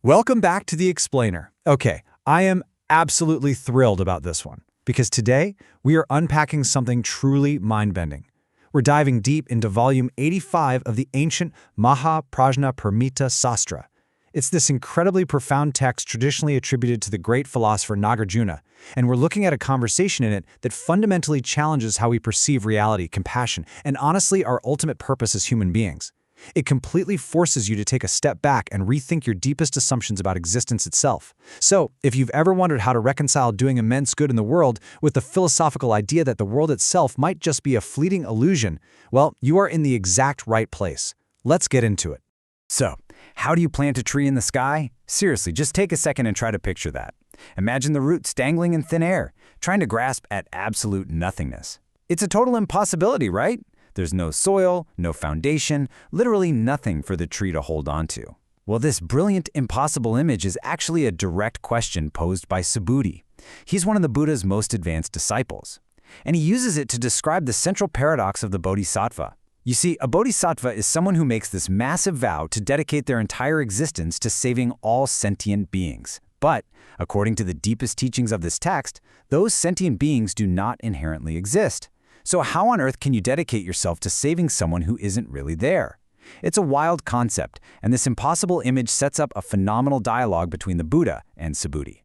Welcome back to The Explainer. Okay, I am absolutely thrilled about this one, because today we are unpacking something truly mind-bending. We're diving deep into volume 85 of the ancient Mahaprajnaparamita Sastra. It's this incredibly profound text traditionally attributed to the great philosopher Nagarjuna, and we're looking at a conversation in it that fundamentally challenges how we perceive reality, compassion, and honestly our ultimate purpose as human beings. It completely forces you to take a step back and rethink your deepest assumptions about existence itself. So, if you've ever wondered how to reconcile doing immense good in the world with the philosophical idea that the world itself might just be a fleeting illusion, well, you are in the exact right place. Let's get into it. So, how do you plant a tree in the sky? Seriously, just take a second and try to picture that. Imagine the roots dangling in thin air, trying to grasp at absolute nothingness. It's a total impossibility, right? There's no soil, no foundation, literally nothing for the tree to hold on to. Well, this brilliant, impossible image is actually a direct question posed by Subhuti. He's one of the Buddha's most advanced disciples, and he uses it to describe the central paradox of the bodhisattva. You see, a bodhisattva is someone who makes this massive vow to dedicate their entire existence to saving all sentient beings. But, according to the deepest teachings of this text, those sentient beings do not inherently exist. So how on earth can you dedicate yourself to saving someone who isn't really there? It's a wild concept, and this impossible image sets up a phenomenal dialogue between the Buddha and Subhuti.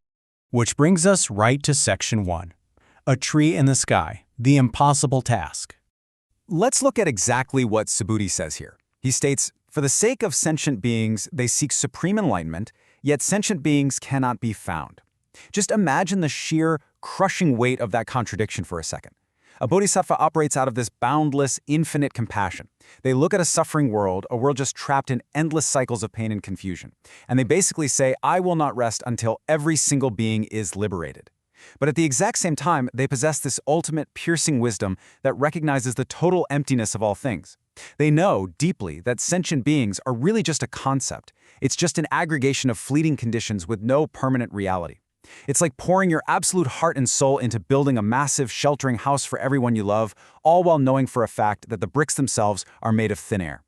Which brings us right to section 1. A tree in the sky, the impossible task. Let's look at exactly what Subhuti says here. He states, "For the sake of sentient beings, they seek supreme enlightenment, yet sentient beings cannot be found." Just imagine the sheer, crushing weight of that contradiction for a second. A bodhisattva operates out of this boundless, infinite compassion. They look at a suffering world, a world just trapped in endless cycles of pain and confusion, and they basically say, "I will not rest until every single being is liberated." But at the exact same time, they possess this ultimate piercing wisdom that recognizes the total emptiness of all things. They know deeply that sentient beings are really just a concept. It's just an aggregation of fleeting conditions with no permanent reality. It's like pouring your absolute heart and soul into building a massive, sheltering house for everyone you love, all while knowing for a fact that the bricks themselves are made of thin air.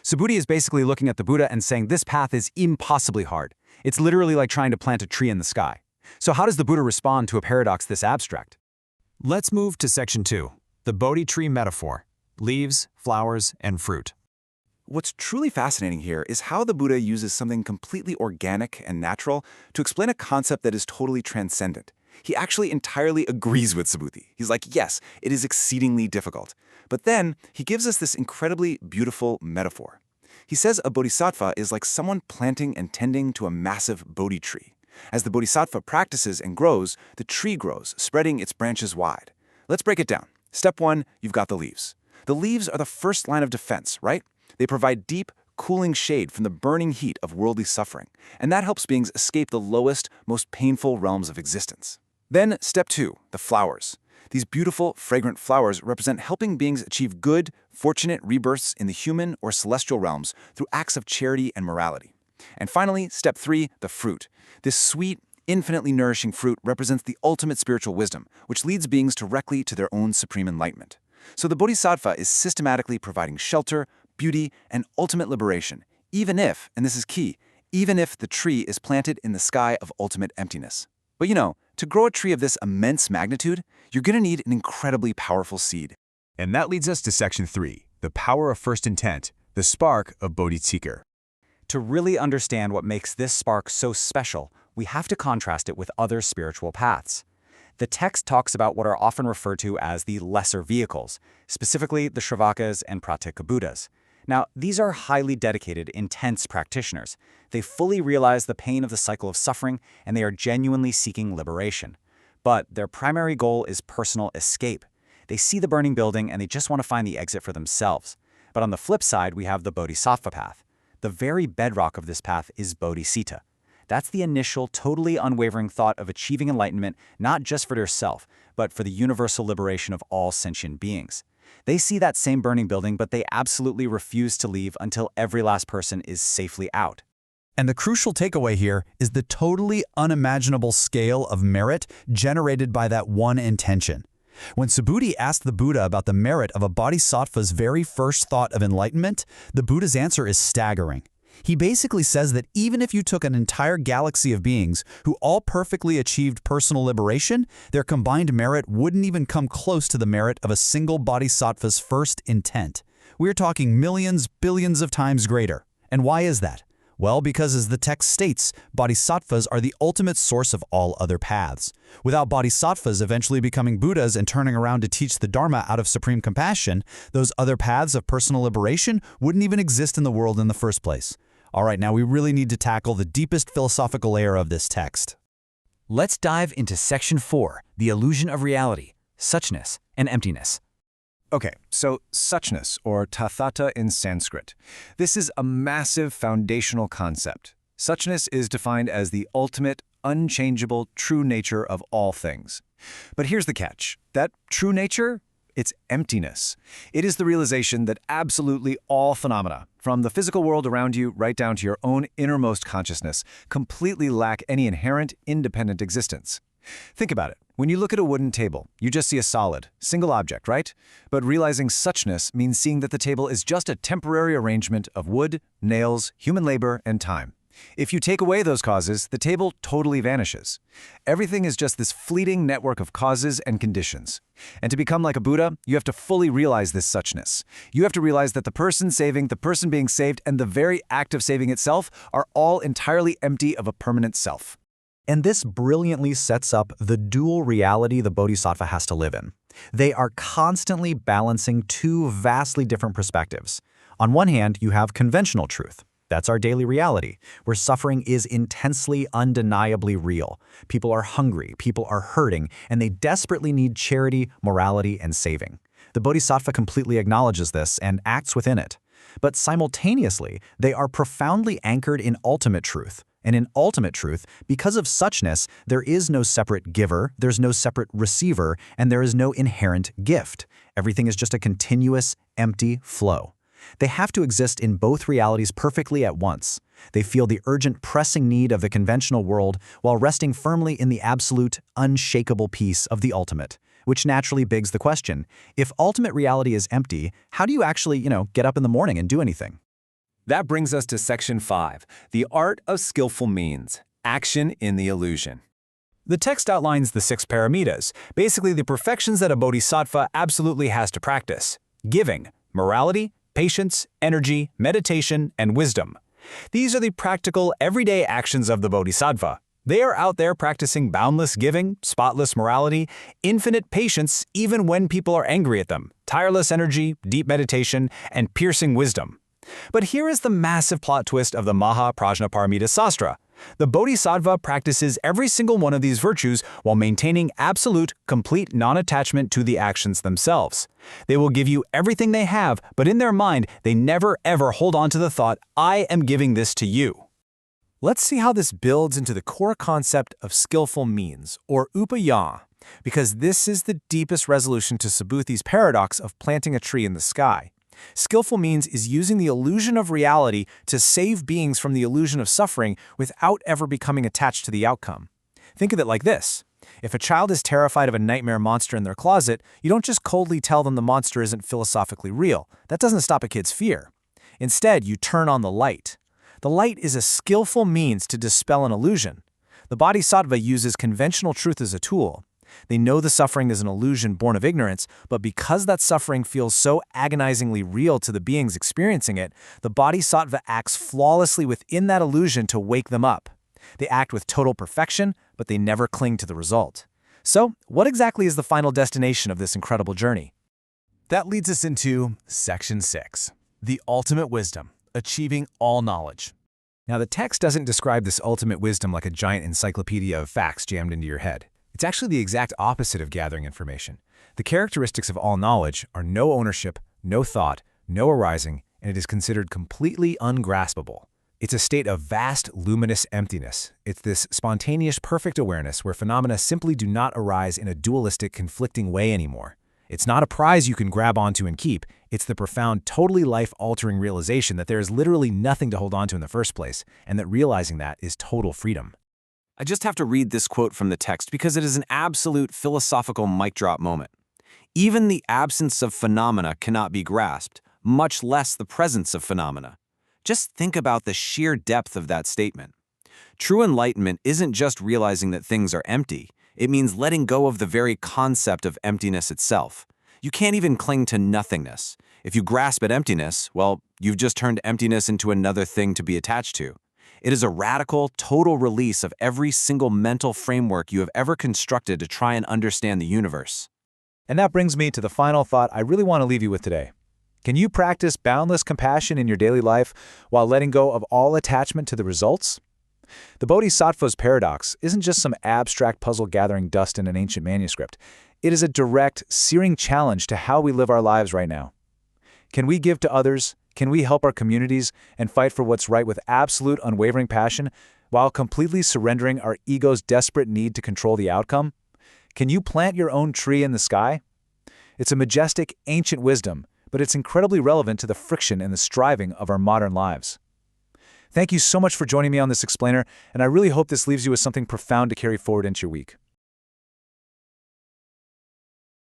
Subhuti is basically looking at the Buddha and saying this path is impossibly hard. It's literally like trying to plant a tree in the sky. So how does the Buddha respond to a paradox this abstract? Let's move to section 2, the Bodhi tree metaphor, leaves, flowers, and fruit. What's truly fascinating here is how the Buddha uses something completely organic and natural to explain a concept that is totally transcendent. He actually entirely agrees with Subhuti. He's like, yes, it is exceedingly difficult. But then he gives us this incredibly beautiful metaphor. He says a bodhisattva is like someone planting and tending to a massive Bodhi tree. As the bodhisattva practices and grows, the tree grows, spreading its branches wide. Let's break it down. Step 1, you've got the leaves. The leaves are the first line of defense, right? They provide deep, cooling shade from the burning heat of worldly suffering, and that helps beings escape the lowest, most painful realms of existence. Then, step 2, the flowers. These beautiful, fragrant flowers represent helping beings achieve good, fortunate rebirths in the human or celestial realms through acts of charity and morality. And finally, step 3, the fruit. This sweet, infinitely nourishing fruit represents the ultimate spiritual wisdom, which leads beings directly to their own supreme enlightenment. So the bodhisattva is systematically providing shelter, beauty, and ultimate liberation, even if, and this is key, even if the tree is planted in the sky of ultimate emptiness. But to grow a tree of this immense magnitude, you're going to need an incredibly powerful seed. And that leads us to section 3, the power of first intent, the spark of Bodhicitta. To really understand what makes this spark so special, we have to contrast it with other spiritual paths. The text talks about what are often referred to as the lesser vehicles, specifically the Shravakas and Pratyekabuddhas. Now, these are highly dedicated, intense practitioners. They fully realize the pain of the cycle of suffering, and they are genuinely seeking liberation. But their primary goal is personal escape. They see the burning building and they just want to find the exit for themselves. But on the flip side, we have the Bodhisattva path. The very bedrock of this path is Bodhicitta. That's the initial, totally unwavering thought of achieving enlightenment, not just for yourself, but for the universal liberation of all sentient beings. They see that same burning building, but they absolutely refuse to leave until every last person is safely out. And the crucial takeaway here is the totally unimaginable scale of merit generated by that one intention. When Subhuti asked the Buddha about the merit of a bodhisattva's very first thought of enlightenment, the Buddha's answer is staggering. He basically says that even if you took an entire galaxy of beings who all perfectly achieved personal liberation, their combined merit wouldn't even come close to the merit of a single bodhisattva's first intent. We're talking millions, billions of times greater. And why is that? Well, because as the text states, bodhisattvas are the ultimate source of all other paths. Without bodhisattvas eventually becoming Buddhas and turning around to teach the Dharma out of supreme compassion, those other paths of personal liberation wouldn't even exist in the world in the first place. All right, now we really need to tackle the deepest philosophical layer of this text. Let's dive into Section 4, the illusion of reality, suchness, and emptiness. Okay, so suchness, or tathata in Sanskrit. This is a massive foundational concept. Suchness is defined as the ultimate, unchangeable, true nature of all things. But here's the catch. That true nature? It's emptiness. It is the realization that absolutely all phenomena, from the physical world around you right down to your own innermost consciousness, completely lack any inherent, independent existence. Think about it. When you look at a wooden table, you just see a solid, single object, right? But realizing suchness means seeing that the table is just a temporary arrangement of wood, nails, human labor, and time. If you take away those causes, the table totally vanishes. Everything is just this fleeting network of causes and conditions. And to become like a Buddha, you have to fully realize this suchness. You have to realize that the person saving, the person being saved, and the very act of saving itself are all entirely empty of a permanent self. And this brilliantly sets up the dual reality the bodhisattva has to live in. They are constantly balancing two vastly different perspectives. On one hand, you have conventional truth. That's our daily reality, where suffering is intensely, undeniably real. People are hungry, people are hurting, and they desperately need charity, morality, and saving. The bodhisattva completely acknowledges this and acts within it. But simultaneously, they are profoundly anchored in ultimate truth. And in ultimate truth, because of suchness, there is no separate giver, there's no separate receiver, and there is no inherent gift. Everything is just a continuous, empty flow. They have to exist in both realities perfectly at once. They feel the urgent, pressing need of the conventional world while resting firmly in the absolute, unshakable peace of the ultimate, which naturally begs the question, if ultimate reality is empty, how do you actually, get up in the morning and do anything? That brings us to Section 5, the art of skillful means, action in the illusion. The text outlines the 6 paramitas, basically the perfections that a bodhisattva absolutely has to practice: giving, morality, patience, energy, meditation, and wisdom. These are the practical, everyday actions of the bodhisattva. They are out there practicing boundless giving, spotless morality, infinite patience even when people are angry at them, tireless energy, deep meditation, and piercing wisdom. But here is the massive plot twist of the Maha Prajnaparamita Sastra. The bodhisattva practices every single one of these virtues while maintaining absolute, complete non-attachment to the actions themselves. They will give you everything they have, but in their mind, they never ever hold on to the thought, I am giving this to you. Let's see how this builds into the core concept of skillful means, or upayana, because this is the deepest resolution to Subhuti's paradox of planting a tree in the sky. Skillful means is using the illusion of reality to save beings from the illusion of suffering without ever becoming attached to the outcome. Think of it like this. If a child is terrified of a nightmare monster in their closet, you don't just coldly tell them the monster isn't philosophically real. That doesn't stop a kid's fear. Instead, you turn on the light. The light is a skillful means to dispel an illusion. The bodhisattva uses conventional truth as a tool. They know the suffering is an illusion born of ignorance, but because that suffering feels so agonizingly real to the beings experiencing it, the bodhisattva acts flawlessly within that illusion to wake them up. They act with total perfection, but they never cling to the result. So, what exactly is the final destination of this incredible journey? That leads us into Section 6, the ultimate wisdom, achieving all knowledge. Now, the text doesn't describe this ultimate wisdom like a giant encyclopedia of facts jammed into your head. It's actually the exact opposite of gathering information. The characteristics of all knowledge are no ownership, no thought, no arising, and it is considered completely ungraspable. It's a state of vast, luminous emptiness. It's this spontaneous, perfect awareness where phenomena simply do not arise in a dualistic, conflicting way anymore. It's not a prize you can grab onto and keep. It's the profound, totally life-altering realization that there is literally nothing to hold onto in the first place, and that realizing that is total freedom. I just have to read this quote from the text because it is an absolute philosophical mic drop moment. Even the absence of phenomena cannot be grasped, much less the presence of phenomena. Just think about the sheer depth of that statement. True enlightenment isn't just realizing that things are empty. It means letting go of the very concept of emptiness itself. You can't even cling to nothingness. If you grasp at emptiness, well, you've just turned emptiness into another thing to be attached to. It is a radical, total release of every single mental framework you have ever constructed to try and understand the universe. And that brings me to the final thought I really want to leave you with today. Can you practice boundless compassion in your daily life while letting go of all attachment to the results? The Bodhisattva's paradox isn't just some abstract puzzle gathering dust in an ancient manuscript. It is a direct, searing challenge to how we live our lives right now. Can we give to others? Can we help our communities and fight for what's right with absolute, unwavering passion while completely surrendering our ego's desperate need to control the outcome? Can you plant your own tree in the sky? It's a majestic, ancient wisdom, but it's incredibly relevant to the friction and the striving of our modern lives. Thank you so much for joining me on this explainer, and I really hope this leaves you with something profound to carry forward into your week.